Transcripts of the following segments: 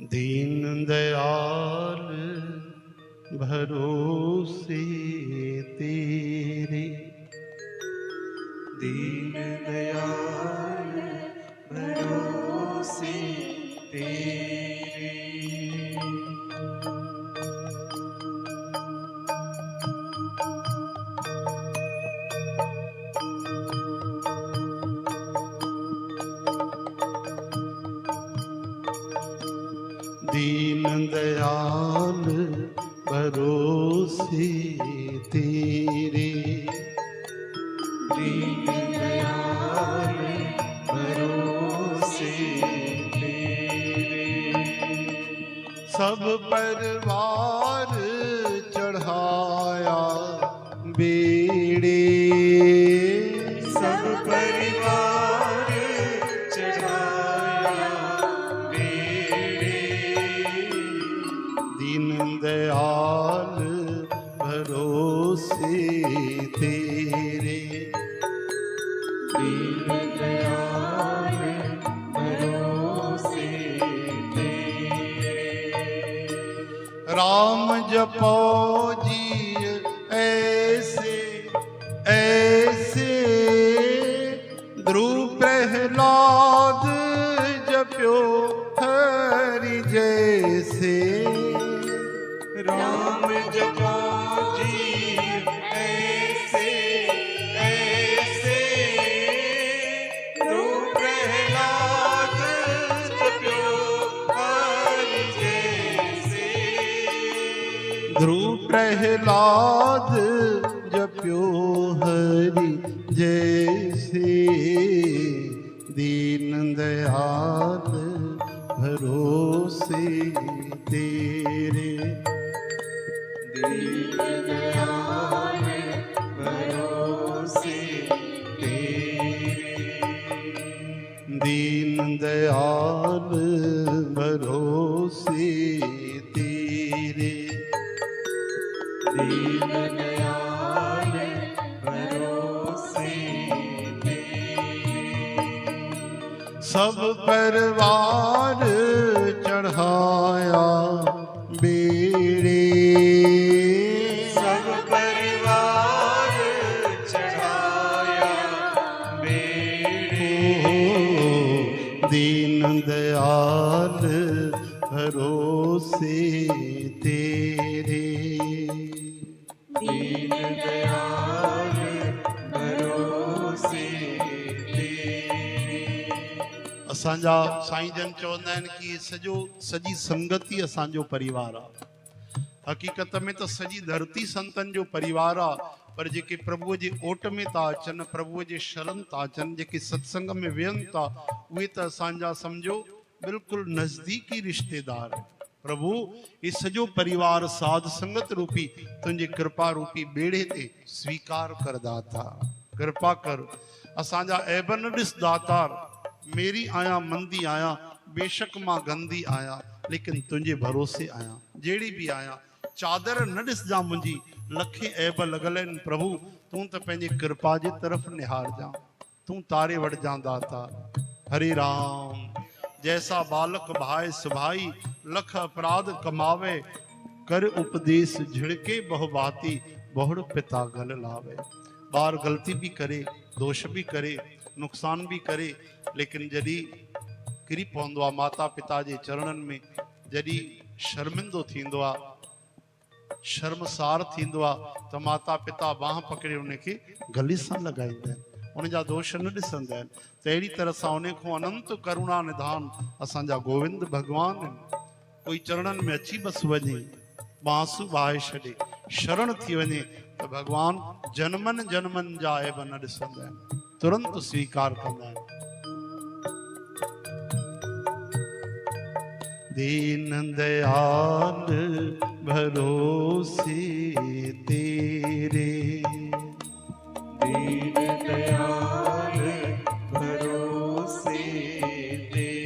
दीन दयाल भरोसे तेरे, दीन दयाल भरोसे तेरे। दीन दयाल भरोसे तेरे, दीन दयाल भरोसे तेरे। सब परिवार चढ़ाया बेड़े, सब परिवार चढ़ाया बेड़े। दीन दयाल भरोसे तेरे, दीन दयाल भरोसे तेरे। राम जपो जी ऐसे ऐसे, ध्रुव प्रहलाद जप्यो हरि जैसे। राम जपो जी ऐसे ऐसे, ध्रुव प्रहलाद जप्यो हरि जैसे। ध्रुव प्रहलाद जप्यो हरि जैसे, दीन दयाल भरोसे तेरे, दीन दयाल भरोसे तेरे। दीन दयाल भरोसे तेरे। दीन दयाल भरोसे तेरे। सब परिवार चढ़ाया बेड़े, सब परिवार चढ़ाया बेड़े। दीन दयाल भरोसे तेरे, दीन दयाल भरोसे तेरे। असांजा साईं जन चवंदा आहिनि कि सॼो सॼी संगति असांजो परिवार आहे। हक़ीक़त में त सॼी धरती संतनि जो परिवार आहे, पर जेके प्रभुअ जे ओट में था अचनि, प्रभुअ जे शरण था अचनि, जेके सत्संग में वेहनि था, उहे त असांजा सम्झो बिल्कुलु नज़दीकी रिश्तेदार आहिनि। प्रभु ये सॼो परिवार साध संगत रूपी तुंहिंजे कृपा रूपी बेड़े ते स्वीकार कर दाता, कृपा कर। असांजा ऐब न ॾिस दातार, मेरी आया मंदी आया, बेशक मां गंदी आया, लेकिन तुंहिंजे भरोसे आया। जहिड़ी बि आया चादर न ॾिसजां मुंहिंजी, लखे ऐब लॻल आहिनि प्रभु, तूं त पंहिंजे कृपा जे तरफ़ निहारजां, तूं तारे वठजां दाता। हरे राम। जैसा बालक भाई सुभाई, लख अपराध कमावे, कर उपदेश झिड़के बहुभांति, बहुड़ पिता गल लावे। ॿार ग़लती भी करे, दोष भी करे, नुक़सान भी करे, लेकिन जॾहिं किरी पवंदो आहे माता पिता जे चरणनि में, जॾहिं शर्मिंदो थींदो आहे, शर्मसार थींदो आहे, त माता पिता बाह पकड़े उनखे गले सां लॻाईंदा आहिनि, उनजा दोष न ॾिसंदा आहिनि। त अहिड़ी तरह सां उन खां अनंत करुणा निधान असांजा गोविंद भगवान आहिनि। कोई चरणनि में अची बसि वञे, बांसु वाहे छॾे, शरण थी वञे, त भगवान जन्मनि जन्मनि जा ऐब न ॾिसंदा आहिनि, तुरंत स्वीकार कंदा आहिनि। दीन दयाल भरोसे तेरे, दीन दयाल भरोसे तेरे।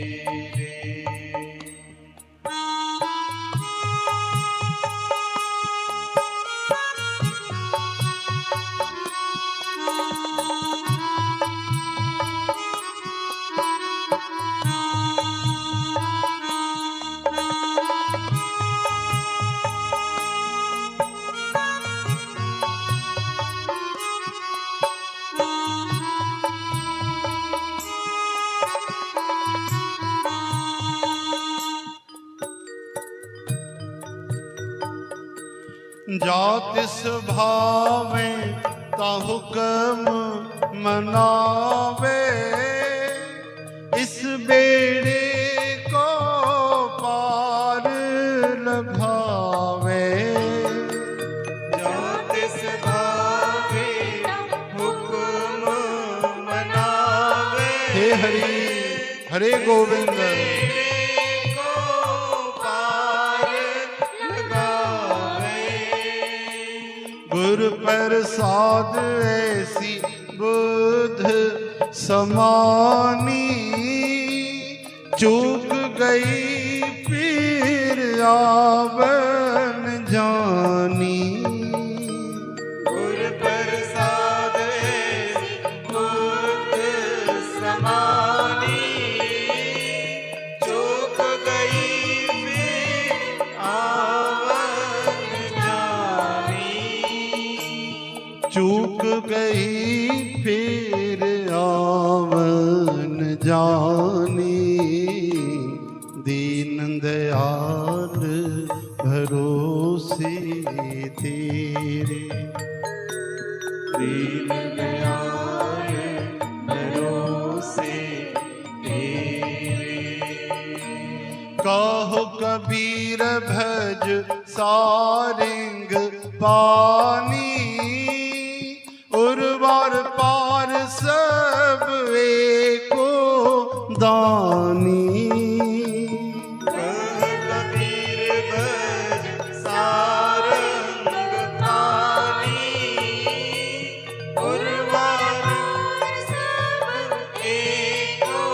जातिस भावे ता हुक्म मनावे, इस बेड़े को पार लगावे। जातिस भावे हुक्म मनावे, हे हरि हरे गोविंद। गुर प्रसाद ऐसी बुध समानी, चूक गई फिर आवन जानी। गुर प्रसाद ऐसी बुध समानी, चूक गई फिर आवन जानी। चूक गई फिर आवन जानी, दीन दयाल भरोसे तेरे। दीन दयाल भरोसे तेरे। कहो कबीर भज सारिंग पानी, उर्वार पार सब एको दानी। कबीर भज सारंग पानी, उर्वार सब एको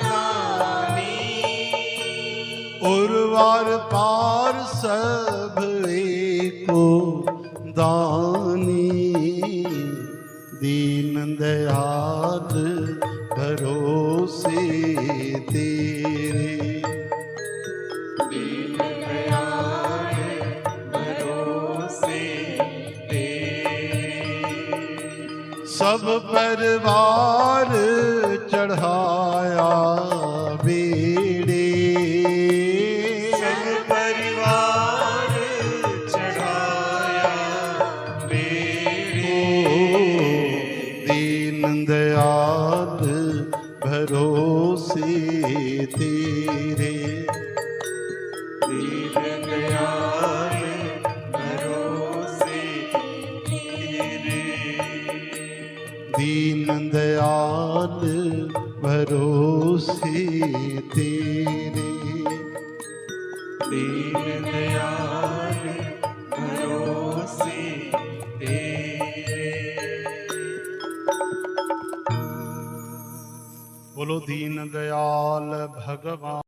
दानी। उर्वार पार सब एको दानी, दीन दयाल भरोसे तेरे। दीन दयाल भरोसे तेरे। सब परिवार चढ़ाया बेड़े, सब परिवार चढ़ाया बेड़े। दीन दयाल भरोसे तेरे। दीन दयाल भरोसे तेरे। दीन दयाल भरोसे तेरे। दीन दयाल भरोसे तेरे। बोलो दीन दयाल भगवान।